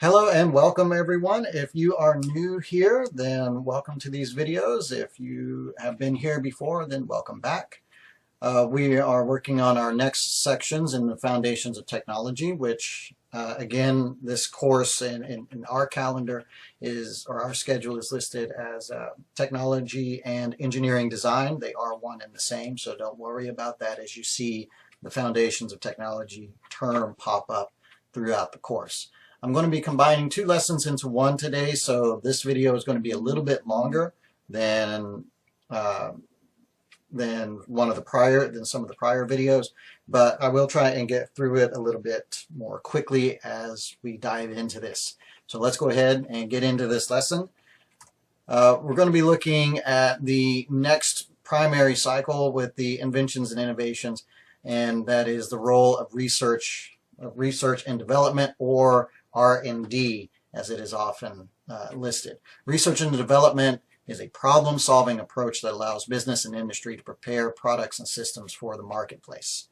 Hello and welcome everyone. If you are new here, then welcome to these videos. If you have been here before, then welcome back. We are working on our next sections in the Foundations of Technology, which again, this course in our calendar is, or our schedule is listed as Technology and Engineering Design. They are one and the same, so don't worry about that as you see the Foundations of Technology term pop up throughout the course. I'm going to be combining two lessons into one today, so this video is going to be a little bit longer than some of the prior videos, but I will try and get through it a little bit more quickly as we dive into this. So let's go ahead and get into this lesson. We're going to be looking at the next primary cycle with the inventions and innovations, and that is the role of research and development, or R&D, as it is often listed. Research and development is a problem-solving approach that allows business and industry to prepare products and systems for the marketplace.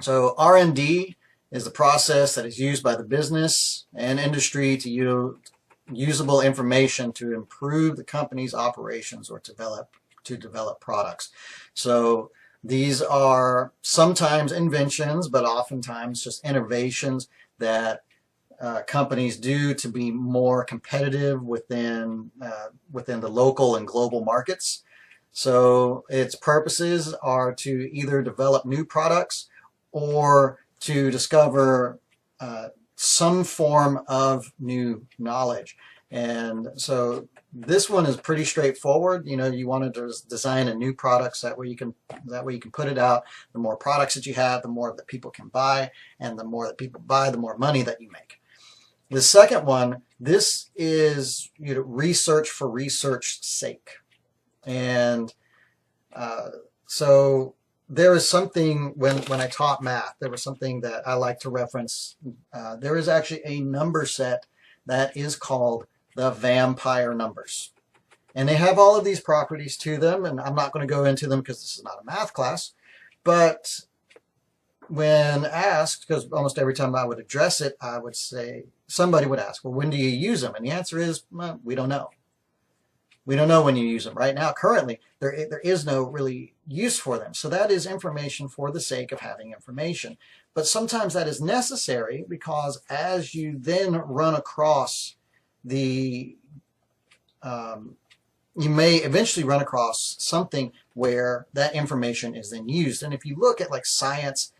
So R&D is the process that is used by the business and industry to use usable information to improve the company's operations or to develop products. So these are sometimes inventions, but oftentimes just innovations that companies do to be more competitive within the local and global markets. So its purposes are to either develop new products or to discover some form of new knowledge. And so this one is pretty straightforward. You know, you want to design a new product so that way you can put it out. The more products that you have, the more that people can buy, and the more that people buy, the more money that you make. The second one, this is research for research's sake. And so there is something, when I taught math, there was something that I like to reference. There is actually a number set that is called the vampire numbers. And they have all of these properties to them, and I'm not going to go into them because this is not a math class. But when asked, because almost every time I would address it, I would say, somebody would ask, well, when do you use them? And the answer is, well, we don't know. We don't know when you use them. Right now, currently, there is no really use for them. So that is information for the sake of having information. But sometimes that is necessary because as you then run across you may eventually run across something where that information is then used. And if you look at like science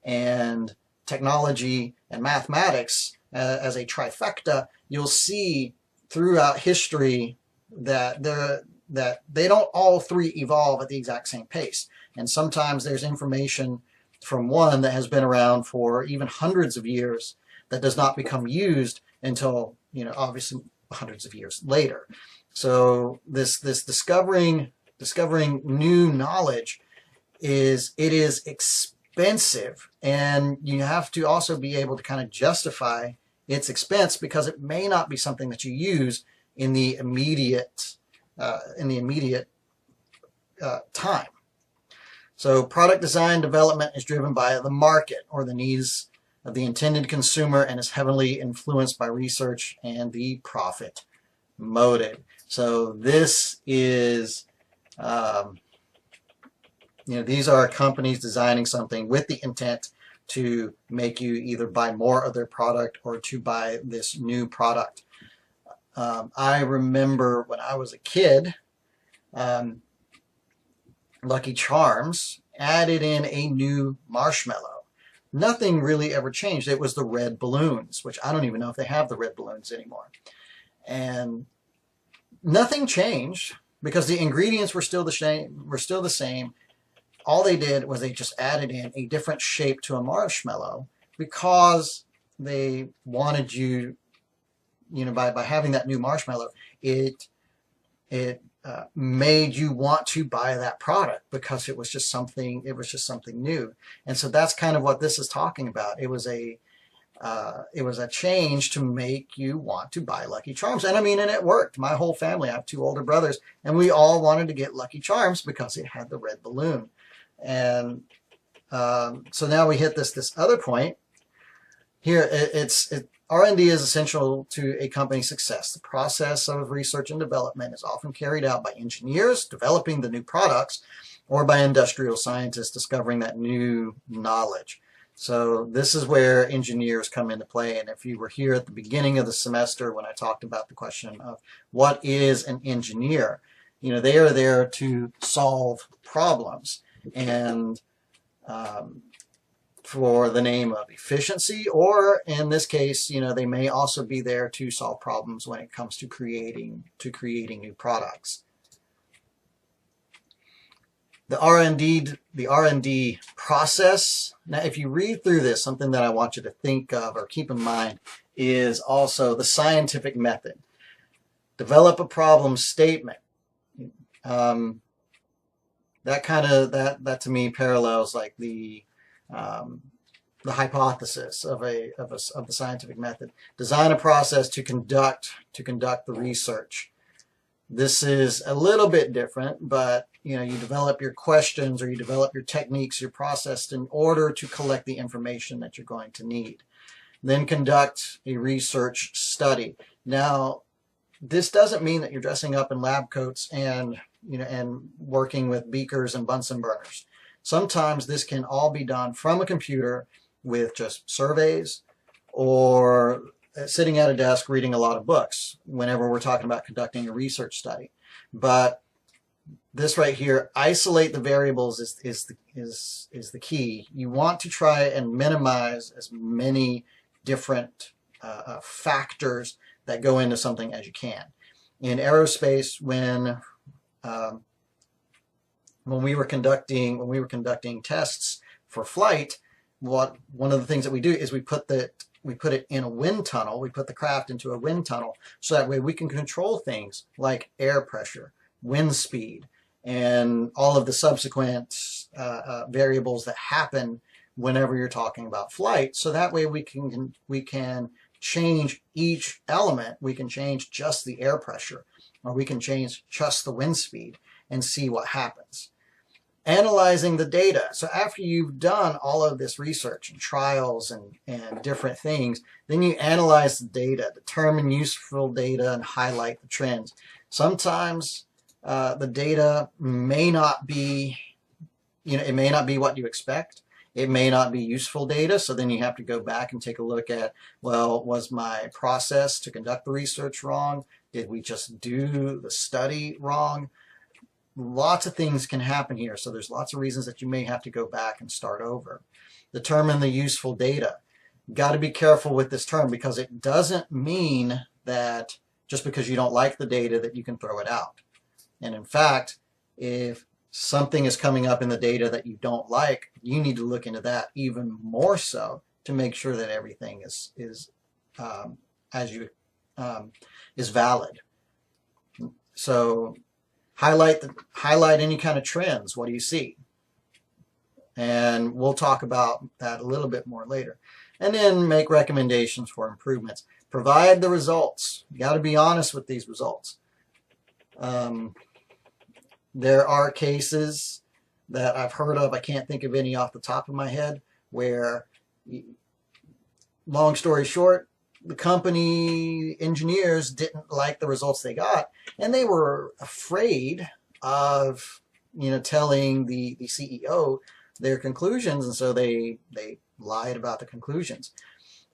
and technology and mathematics as a trifecta, you'll see throughout history that they don't all three evolve at the exact same pace. And sometimes there's information from one that has been around for even hundreds of years that does not become used until, obviously hundreds of years later. So this discovering new knowledge is expensive, and you have to also be able to kind of justify its expense because it may not be something that you use in the immediate time. So product design development is driven by the market or the needs of the intended consumer and is heavily influenced by research and the profit motive. So this is, these are companies designing something with the intent to make you either buy more of their product or to buy this new product. I remember when I was a kid, Lucky Charms added in a new marshmallow. Nothing really ever changed. It was the red balloons, which I don't even know if they have the red balloons anymore. And nothing changed because the ingredients were still the same. All they did was they just added in a different shape to a marshmallow because they wanted you, by having that new marshmallow, it made you want to buy that product because it was just something new. And so that's kind of what this is talking about. It was a change to make you want to buy Lucky Charms. And and it worked. My whole family, I have two older brothers, and we all wanted to get Lucky Charms because it had the red balloon. And so now we hit this other point here R&D is essential to a company's success. The process of research and development is often carried out by engineers developing the new products or by industrial scientists discovering that new knowledge. So this is where engineers come into play. And if you were here at the beginning of the semester when I talked about the question of what is an engineer, they are there to solve problems. And for the name of efficiency, or in this case, they may also be there to solve problems when it comes to creating new products. The R&D process. Now, if you read through this, something that I want you to think of or keep in mind is also the scientific method. Develop a problem statement. That to me parallels like the hypothesis of the scientific method. Design a process to conduct the research. This is a little bit different, but you develop your questions or you develop your techniques, your process in order to collect the information that you're going to need. Then conduct a research study. Now, this doesn't mean that you're dressing up in lab coats and working with beakers and Bunsen burners. Sometimes this can all be done from a computer with just surveys or sitting at a desk reading a lot of books whenever we're talking about conducting a research study. But this right here, isolate the variables is the key. You want to try and minimize as many different factors that go into something as you can. In aerospace, when we were conducting tests for flight, one of the things that we do is we put it in a wind tunnel. We put the craft into a wind tunnel so that way we can control things like air pressure, wind speed, and all of the subsequent variables that happen whenever you're talking about flight. So that way we can change each element. We can change just the air pressure, or we can change just the wind speed and see what happens. Analyzing the data. So after you've done all of this research and trials and different things, then you analyze the data, determine useful data, and highlight the trends. Sometimes the data may not be, it may not be what you expect. It may not be useful data, so then you have to go back and take a look at, well, was my process to conduct the research wrong? Did we just do the study wrong? Lots of things can happen here, so there's lots of reasons that you may have to go back and start over. Determine the useful data. Got to be careful with this term because it doesn't mean that just because you don't like the data that you can throw it out. And in fact, if something is coming up in the data that you don't like, you need to look into that even more so to make sure that everything is valid. So highlight any kind of trends. What do you see? And we'll talk about that a little bit more later. And then make recommendations for improvements. Provide the results. You got to be honest with these results. There are cases that I've heard of, I can't think of any off the top of my head, where, long story short, the company engineers didn't like the results they got, and they were afraid of telling the CEO their conclusions, and so they lied about the conclusions.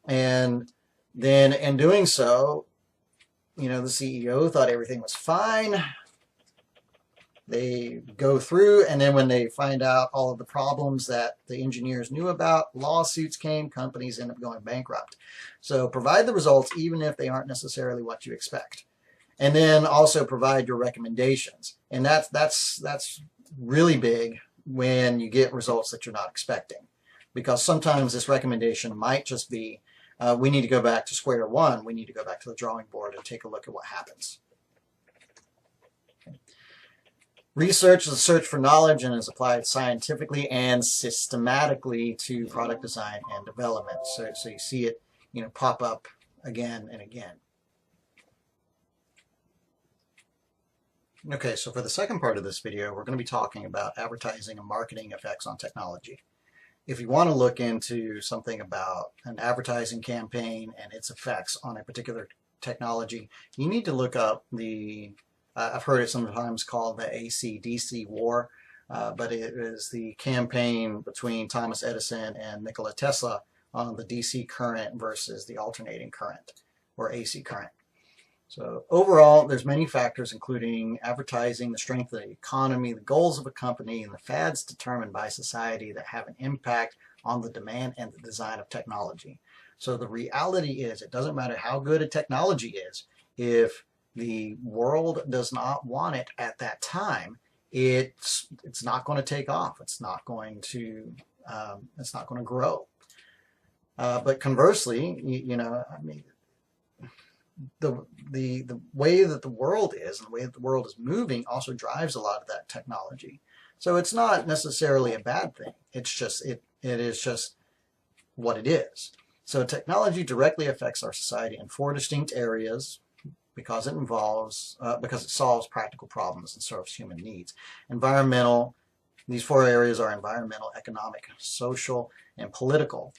And then in doing so, the CEO thought everything was fine. They go through, and then when they find out all of the problems that the engineers knew about, lawsuits came, companies end up going bankrupt. So provide the results even if they aren't necessarily what you expect. And then also provide your recommendations. And that's really big when you get results that you're not expecting. Because sometimes this recommendation might just be, we need to go back to square one. We need to go back to the drawing board and take a look at what happens. Research is a search for knowledge and is applied scientifically and systematically to product design and development. So you see it, pop up again and again. Okay, so for the second part of this video, we're going to be talking about advertising and marketing effects on technology. if you want to look into something about an advertising campaign and its effects on a particular technology, you need to look up I've heard it sometimes called the AC/DC war, but it is the campaign between Thomas Edison and Nikola Tesla on the DC current versus the alternating current, or AC current. So overall, there's many factors, including advertising, the strength of the economy, the goals of a company, and the fads determined by society that have an impact on the demand and the design of technology. So the reality is, it doesn't matter how good a technology is, if the world does not want it at that time, it's not going to take off. It's not going to grow. But conversely, I mean, the way that the world is and the way that the world is moving also drives a lot of that technology. So it's not necessarily a bad thing. It's just it is just what it is. So technology directly affects our society in 4 distinct areas because it solves practical problems and serves human needs. Environmental. These 4 areas are environmental, economic, social, and political.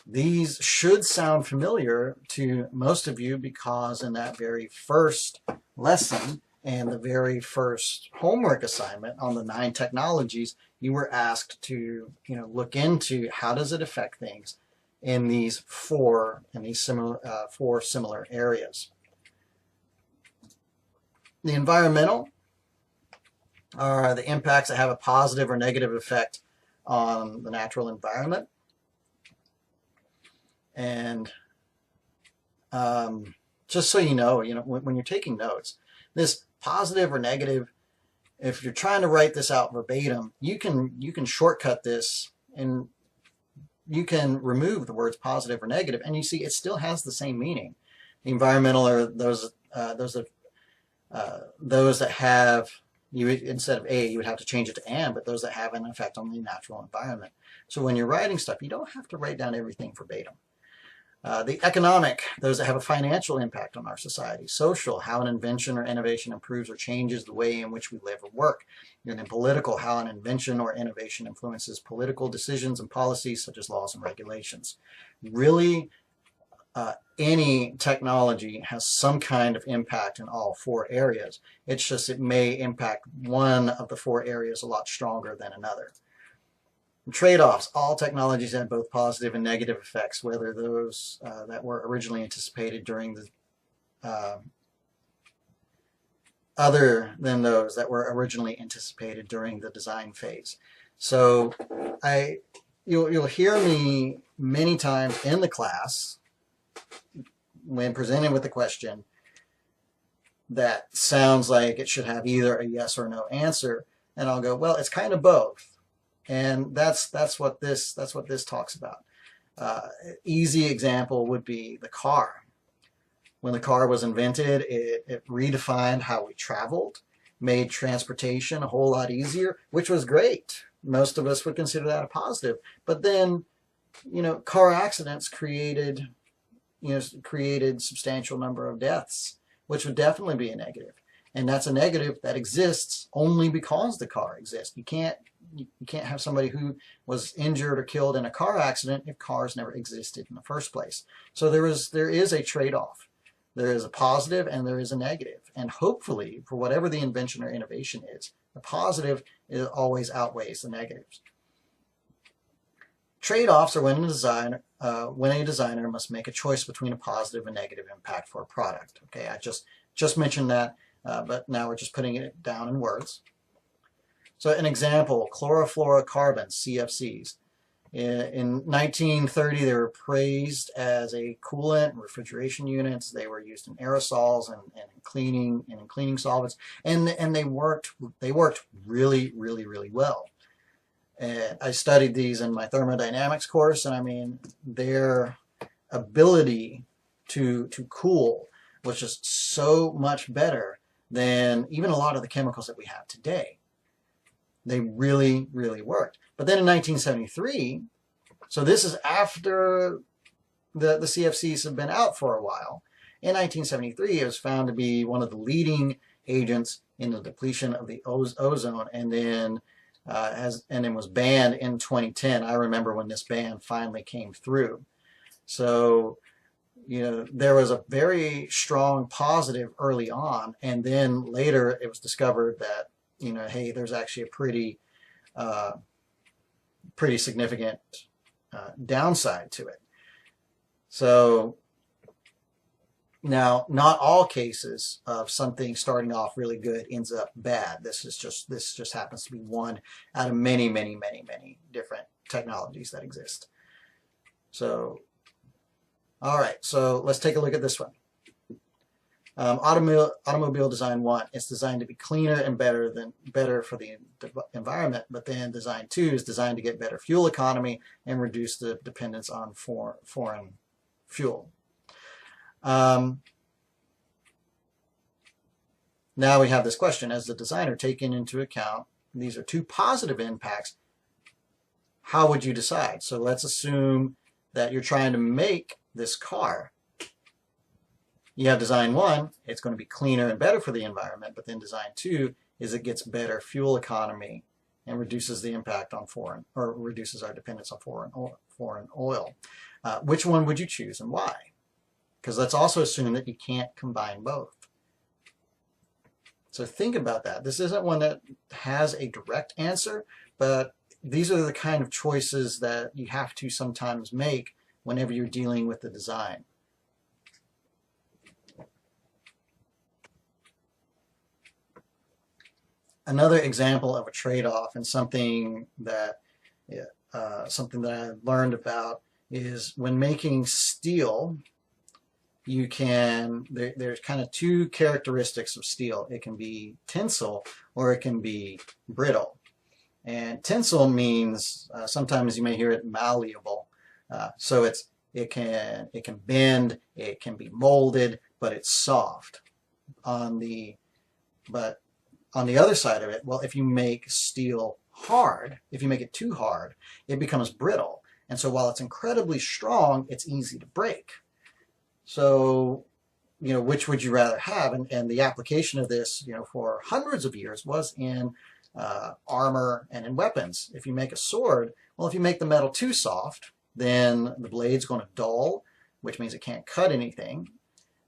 These should sound familiar to most of you because in that very first lesson and the very first homework assignment on the 9 technologies, you were asked to look into how does it affect things in these 4 similar areas. The environmental are the impacts that have a positive or negative effect on the natural environment. And just so you know, when you're taking notes, this positive or negative, if you're trying to write this out verbatim, you can shortcut this and you can remove the words positive or negative, and you see it still has the same meaning. The environmental are those that have, instead of a, you would have to change it to and, but those that have an effect on the natural environment. So when you're writing stuff, you don't have to write down everything verbatim. The economic, those that have a financial impact on our society. Social, how an invention or innovation improves or changes the way in which we live or work. And then political, how an invention or innovation influences political decisions and policies such as laws and regulations. Really, any technology has some kind of impact in all 4 areas. It's just it may impact one of the 4 areas a lot stronger than another. Trade-offs. All technologies have both positive and negative effects, whether those that were originally anticipated during the other than those that were originally anticipated during the design phase. So you'll hear me many times in the class when presenting with a question that sounds like it should have either a yes or no answer, and I'll go, well, it's kind of both. And that's what this talks about. Easy example would be the car. When the car was invented, it redefined how we traveled, made transportation a whole lot easier, which was great. Most of us would consider that a positive. But then, car accidents created substantial number of deaths, which would definitely be a negative. And that's a negative that exists only because the car exists. You can't have somebody who was injured or killed in a car accident if cars never existed in the first place. So there is a trade-off. There is a positive and there is a negative. And hopefully, for whatever the invention or innovation is, the positive always outweighs the negatives. Trade-offs are when a designer must make a choice between a positive and negative impact for a product. Okay, I just mentioned that, but now we're just putting it down in words. So an example, chlorofluorocarbons, CFCs. In 1930, they were praised as a coolant in refrigeration units. They were used in aerosols and in cleaning solvents, and they worked really, really, really well. And I studied these in my thermodynamics course, and I mean, their ability to cool was just so much better than even a lot of the chemicals that we have today. They really, really worked. But then in 1973, so this is after the CFCs have been out for a while, in 1973 it was found to be one of the leading agents in the depletion of the ozone, and then and it was banned in 2010. I remember when this ban finally came through. So, there was a very strong positive early on, and then later it was discovered that, hey, there's actually a pretty significant downside to it. So now, not all cases of something starting off really good ends up bad. This just happens to be one out of many, many, many, many different technologies that exist. So, all right, so let's take a look at this one. Automobile design 1, it's designed to be cleaner and better for the environment, but then design 2 is designed to get better fuel economy and reduce the dependence on foreign fuel. Now we have this question: as the designer, taking into account these are two positive impacts, how would you decide? So let's assume that you're trying to make this car. You have design 1, it's going to be cleaner and better for the environment, but then design 2 is it gets better fuel economy and reduces the impact on reduces our dependence on foreign oil. Which one would you choose and why? Because let's also assume that you can't combine both. So think about that. This isn't one that has a direct answer, but these are the kind of choices that you have to sometimes make whenever you're dealing with the design. Another example of a trade-off, and something that I learned about, is when making steel. There's kind of two characteristics of steel. It can be tensile or it can be brittle. And tensile means sometimes you may hear it malleable. So it can bend, it can be molded, but it's soft. But on the other side of it, well, if you make steel hard, if you make it too hard, it becomes brittle. And so while it's incredibly strong, it's easy to break. So, which would you rather have? And the application of this, for hundreds of years was in armor and in weapons. If you make a sword, well, if you make the metal too soft, then the blade's going to dull, which means it can't cut anything.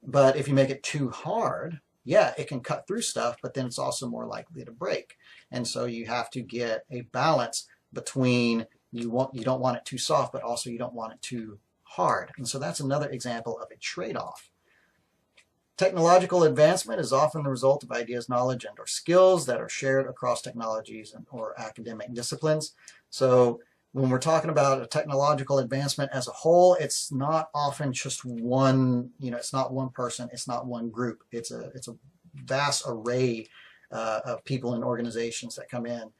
But if you make it too hard, yeah, it can cut through stuff, but then it's also more likely to break. And so you have to get a balance between you don't want it too soft, but also you don't want it too hard. And so that's another example of a trade-off. Technological advancement is often the result of ideas, knowledge, and/or skills that are shared across technologies or academic disciplines. So when we're talking about a technological advancement as a whole, it's not often just one, it's not one person, it's not one group. It's a vast array of people and organizations that come in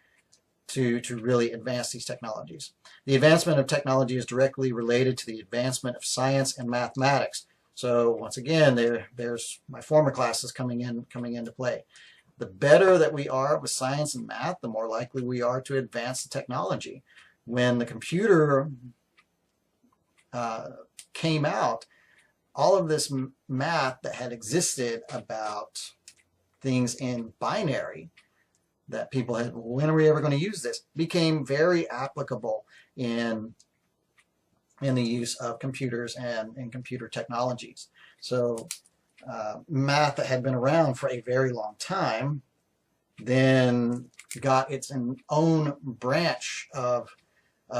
to really advance these technologies. The advancement of technology is directly related to the advancement of science and mathematics. So once again, there's my former classes coming into play. The better that we are with science and math, the more likely we are to advance the technology. When the computer came out, all of this math that had existed about things in binary that people had, when are we ever going to use this, became very applicable in the use of computers and computer technologies. So math that had been around for a very long time then got its own branch of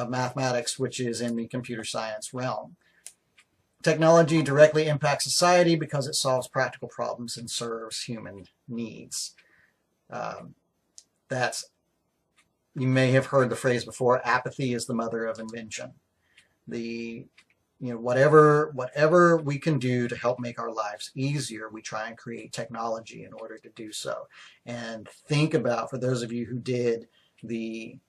mathematics, which is in the computer science realm. Technology directly impacts society because it solves practical problems and serves human needs. You may have heard the phrase before, apathy is the mother of invention. Whatever we can do to help make our lives easier, we try and create technology in order to do so. And think about, for those of you who did the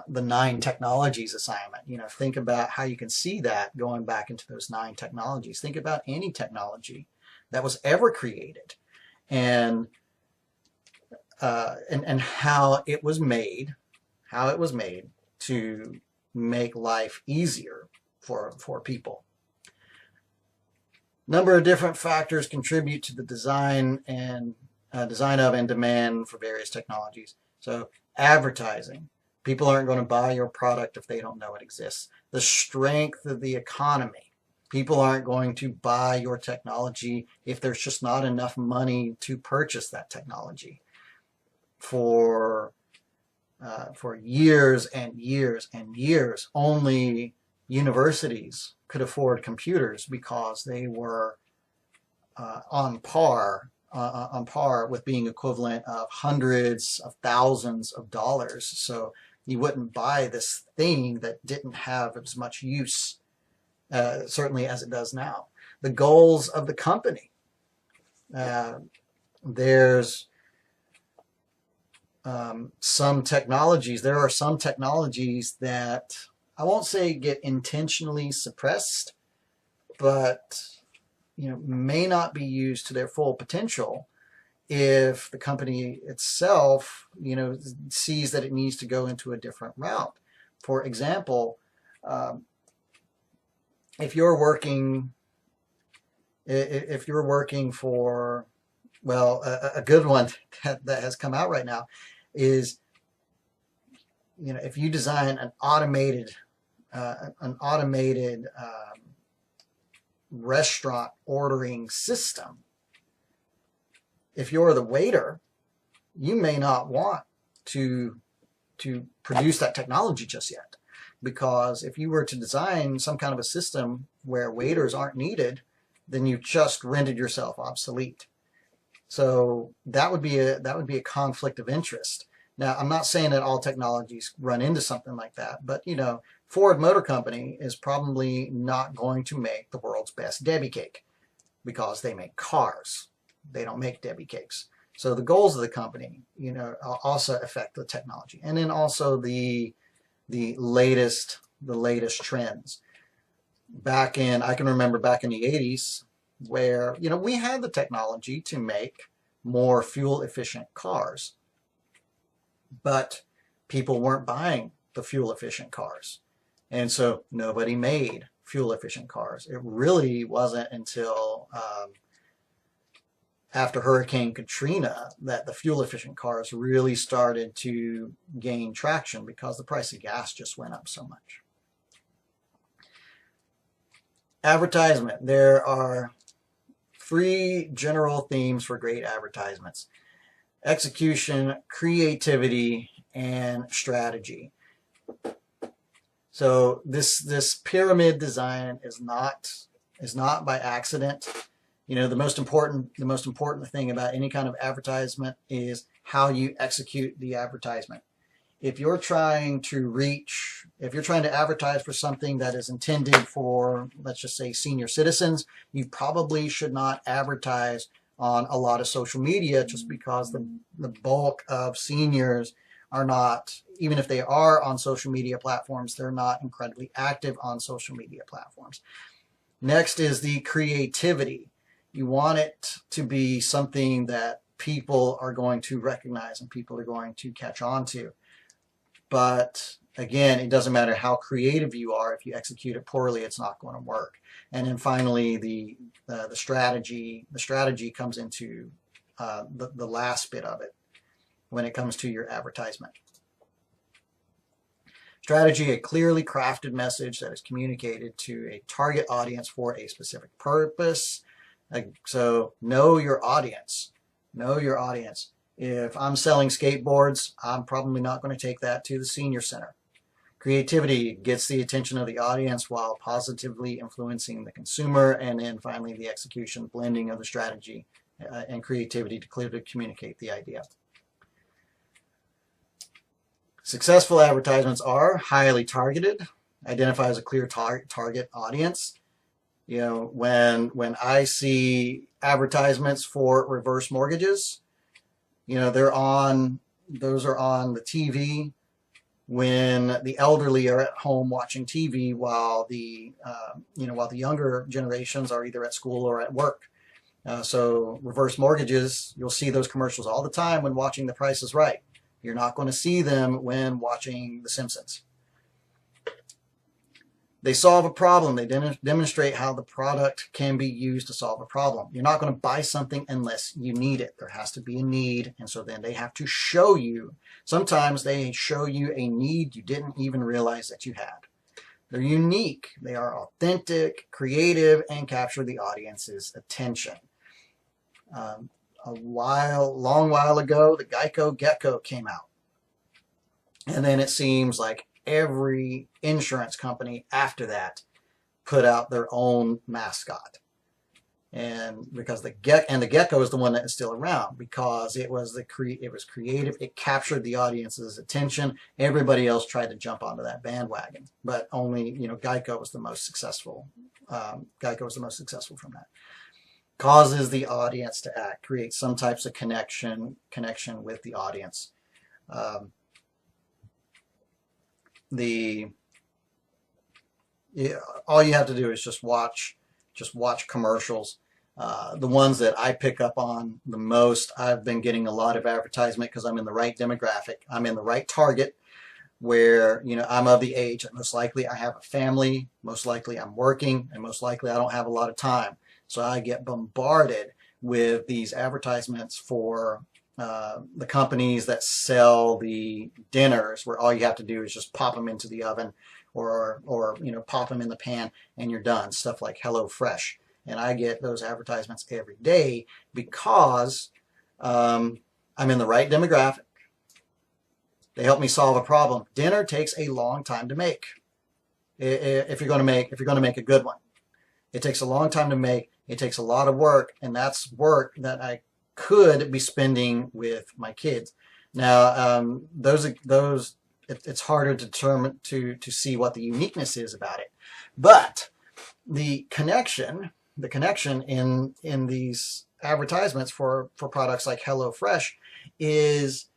9 technologies assignment, think about how you can see that going back into those 9 technologies. Think about any technology that was ever created and how it was made to make life easier for people. Number of different factors contribute to the design of and demand for various technologies. So advertising. People aren't going to buy your product if they don't know it exists. The strength of the economy. People aren't going to buy your technology if there's just not enough money to purchase that technology. For years and years and years, only universities could afford computers because they were on par with being equivalent of hundreds of thousands of dollars. So you wouldn't buy this thing that didn't have as much use, certainly as it does now. The goals of the company. There's some technologies. There are some technologies that I won't say get intentionally suppressed, but may not be used to their full potential if the company itself, sees that it needs to go into a different route. For example, if you're working for, well, a good one that has come out right now is, if you design an automated restaurant ordering system, if you're the waiter, you may not want to produce that technology just yet, because if you were to design some kind of a system where waiters aren't needed, then you've just rendered yourself obsolete. So that would be a conflict of interest. Now, I'm not saying that all technologies run into something like that, but Ford Motor Company is probably not going to make the world's best Debbie cake because they make cars. They don't make Debbie cakes. So the goals of the company, also affect the technology, and then also the latest trends. I can remember back in the 80s where we had the technology to make more fuel efficient cars, but people weren't buying the fuel efficient cars, and so nobody made fuel efficient cars. It really wasn't until after Hurricane Katrina that the fuel efficient cars really started to gain traction because the price of gas just went up so much. Advertisement. There are 3 general themes for great advertisements: execution, creativity, and strategy. So this pyramid design is not by accident. The most important thing about any kind of advertisement is how you execute the advertisement. If you're trying to advertise for something that is intended for, let's just say, senior citizens, you probably should not advertise on a lot of social media, just because the bulk of seniors are not, even if they are on social media platforms, they're not incredibly active on social media platforms. Next is the creativity. You want it to be something that people are going to recognize and people are going to catch on to. But again, it doesn't matter how creative you are. If you execute it poorly, it's not going to work. And then finally, the strategy. The strategy comes into the last bit of it when it comes to your advertisement. Strategy: a clearly crafted message that is communicated to a target audience for a specific purpose. So know your audience. Know your audience. If I'm selling skateboards, I'm probably not going to take that to the senior center. Creativity gets the attention of the audience while positively influencing the consumer. And then finally, the execution, blending of the strategy and creativity to clearly communicate the idea. Successful advertisements are highly targeted, identifies a clear target audience. When I see advertisements for reverse mortgages, those are on the TV when the elderly are at home watching TV while the younger generations are either at school or at work. So reverse mortgages, you'll see those commercials all the time when watching The Price is Right. You're not going to see them when watching The Simpsons. They solve a problem. They demonstrate how the product can be used to solve a problem. You're not going to buy something unless you need it. There has to be a need, and so then they have to show you. Sometimes they show you a need you didn't even realize that you had. They're unique. They are authentic, creative, and capture the audience's attention. Long while ago, the Geico Gecko came out. And then it seems like every insurance company after that put out their own mascot. And because the gecko is the one that is still around, because it was creative, it captured the audience's attention. Everybody else tried to jump onto that bandwagon, but only, Geico was the most successful. Geico was the most successful from that. Causes the audience to act, creates some types of connection with the audience. All you have to do is just watch commercials. The ones that I pick up on the most, I've been getting a lot of advertisement because I'm in the right demographic. I'm in the right target where, I'm of the age that most likely I have a family, most likely I'm working, and most likely I don't have a lot of time. So I get bombarded with these advertisements for the companies that sell the dinners, where all you have to do is just pop them into the oven or pop them in the pan and you're done. Stuff like HelloFresh. And I get those advertisements every day because I'm in the right demographic. They help me solve a problem. Dinner takes a long time to make. If you're going to make a good one, it takes a long time to make. It takes a lot of work, and that's work that I could be spending with my kids. Now, it's harder to determine to see what the uniqueness is about it, but the connection in these advertisements for products like HelloFresh is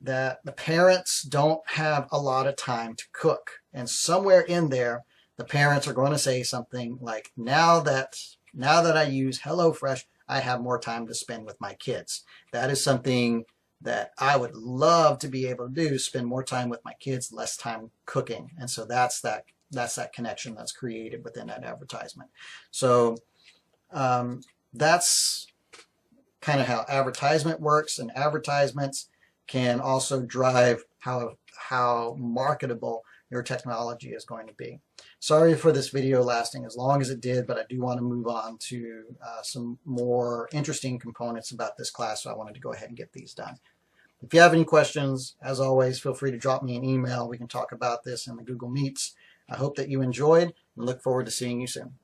that the parents don't have a lot of time to cook, and somewhere in there the parents are going to say something like, now that I use HelloFresh, I have more time to spend with my kids. That is something that I would love to be able to do, spend more time with my kids, less time cooking. And so that's that connection that's created within that advertisement. So that's kind of how advertisement works, and advertisements can also drive how marketable your technology is going to be. Sorry for this video lasting as long as it did, but I do want to move on to some more interesting components about this class, so I wanted to go ahead and get these done. If you have any questions, as always, feel free to drop me an email. We can talk about this in the Google Meets. I hope that you enjoyed and look forward to seeing you soon.